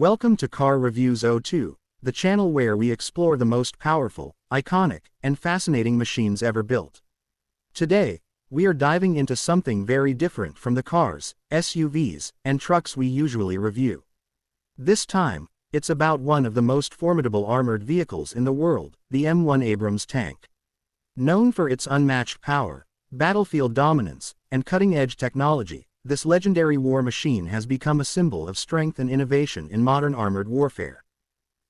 Welcome to Car Reviews 02, the channel where we explore the most powerful, iconic, and fascinating machines ever built. Today, we are diving into something very different from the cars, SUVs, and trucks we usually review. This time, it's about one of the most formidable armored vehicles in the world, the M1 Abrams tank. Known for its unmatched power, battlefield dominance, and cutting-edge technology, this legendary war machine has become a symbol of strength and innovation in modern armored warfare.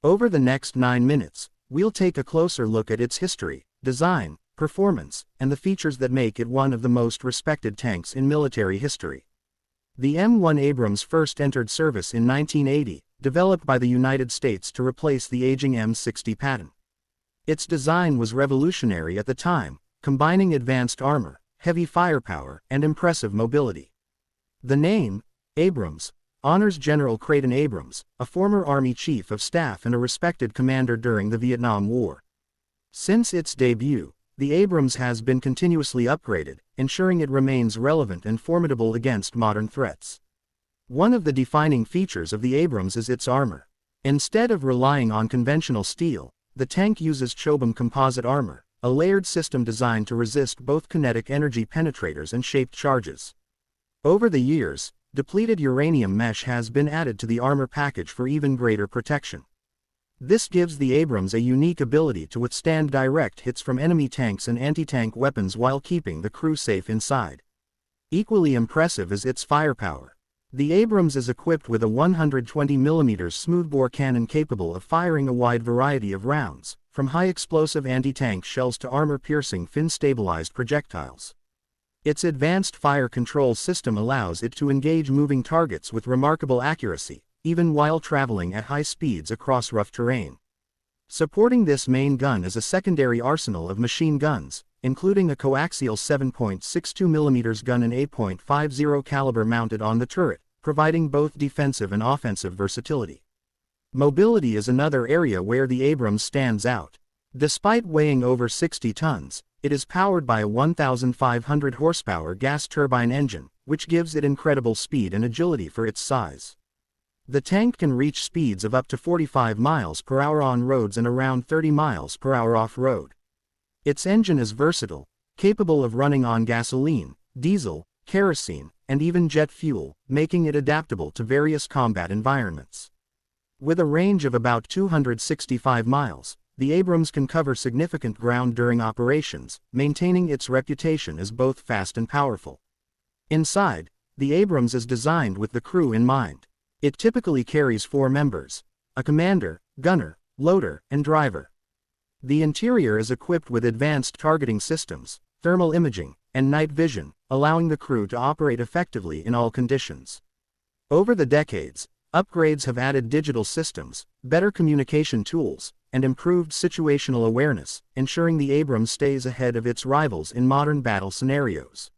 Over the next 9 minutes, we'll take a closer look at its history, design, performance, and the features that make it one of the most respected tanks in military history. The M1 Abrams first entered service in 1980, developed by the United States to replace the aging M60 Patton. Its design was revolutionary at the time, combining advanced armor, heavy firepower, and impressive mobility. The name, Abrams, honors General Creighton Abrams, a former Army Chief of Staff and a respected commander during the Vietnam War. Since its debut, the Abrams has been continuously upgraded, ensuring it remains relevant and formidable against modern threats. One of the defining features of the Abrams is its armor. Instead of relying on conventional steel, the tank uses Chobham composite armor, a layered system designed to resist both kinetic energy penetrators and shaped charges. Over the years, depleted uranium mesh has been added to the armor package for even greater protection. This gives the Abrams a unique ability to withstand direct hits from enemy tanks and anti-tank weapons while keeping the crew safe inside. Equally impressive is its firepower. The Abrams is equipped with a 120mm smoothbore cannon capable of firing a wide variety of rounds, from high-explosive anti-tank shells to armor-piercing fin-stabilized projectiles. Its advanced fire control system allows it to engage moving targets with remarkable accuracy, even while traveling at high speeds across rough terrain. Supporting this main gun is a secondary arsenal of machine guns, including a coaxial 7.62mm gun and 8.50 caliber mounted on the turret, providing both defensive and offensive versatility. Mobility is another area where the Abrams stands out. Despite weighing over 60 tons, it is powered by a 1,500 horsepower gas turbine engine, which gives it incredible speed and agility for its size. The tank can reach speeds of up to 45 miles per hour on roads and around 30 miles per hour off-road. Its engine is versatile, capable of running on gasoline, diesel, kerosene, and even jet fuel, making it adaptable to various combat environments. With a range of about 265 miles, the Abrams can cover significant ground during operations, maintaining its reputation as both fast and powerful. Inside, the Abrams is designed with the crew in mind. It typically carries 4 members: a commander, gunner, loader, and driver. The interior is equipped with advanced targeting systems, thermal imaging, and night vision, allowing the crew to operate effectively in all conditions. Over the decades, upgrades have added digital systems, better communication tools, and improved situational awareness, ensuring the Abrams stays ahead of its rivals in modern battle scenarios.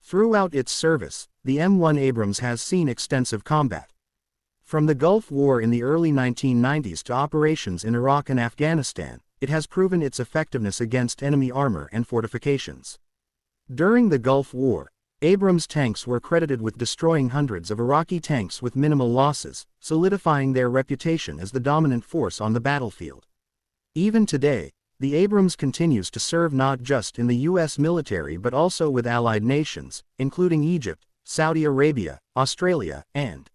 Throughout its service, the M1 Abrams has seen extensive combat. From the Gulf War in the early 1990s to operations in Iraq and Afghanistan, it has proven its effectiveness against enemy armor and fortifications. During the Gulf War, Abrams tanks were credited with destroying hundreds of Iraqi tanks with minimal losses, solidifying their reputation as the dominant force on the battlefield. Even today, the Abrams continues to serve not just in the U.S. military but also with allied nations, including Egypt, Saudi Arabia, Australia, and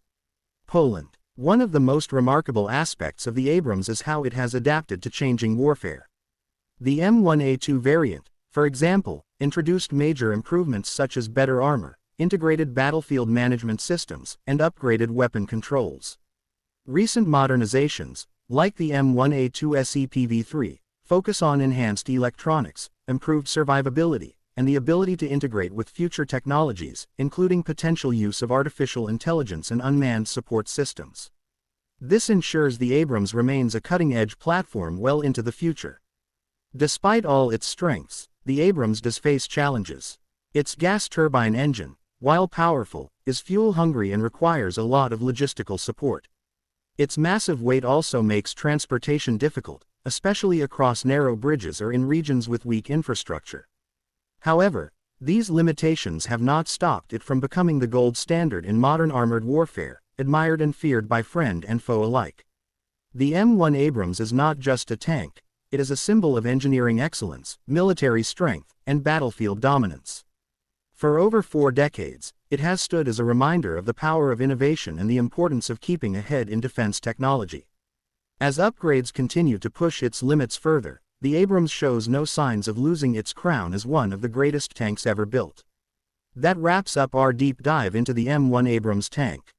Poland. One of the most remarkable aspects of the Abrams is how it has adapted to changing warfare. The M1A2 variant, for example, introduced major improvements such as better armor, integrated battlefield management systems, and upgraded weapon controls. Recent modernizations, like the M1A2 SEPV3, focus on enhanced electronics, improved survivability, and the ability to integrate with future technologies, including potential use of artificial intelligence and unmanned support systems. This ensures the Abrams remains a cutting-edge platform well into the future. Despite all its strengths, the Abrams does face challenges. Its gas turbine engine, while powerful, is fuel-hungry and requires a lot of logistical support. Its massive weight also makes transportation difficult, especially across narrow bridges or in regions with weak infrastructure. However, these limitations have not stopped it from becoming the gold standard in modern armored warfare, admired and feared by friend and foe alike. The M1 Abrams is not just a tank, it is a symbol of engineering excellence, military strength, and battlefield dominance. For over 4 decades, it has stood as a reminder of the power of innovation and the importance of keeping ahead in defense technology. As upgrades continue to push its limits further, the Abrams shows no signs of losing its crown as one of the greatest tanks ever built. That wraps up our deep dive into the M1 Abrams tank.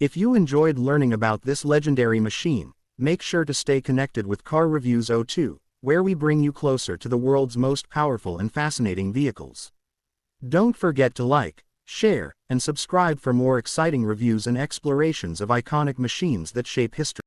If you enjoyed learning about this legendary machine, make sure to stay connected with Car Reviews 02, where we bring you closer to the world's most powerful and fascinating vehicles. Don't forget to like, share, and subscribe for more exciting reviews and explorations of iconic machines that shape history.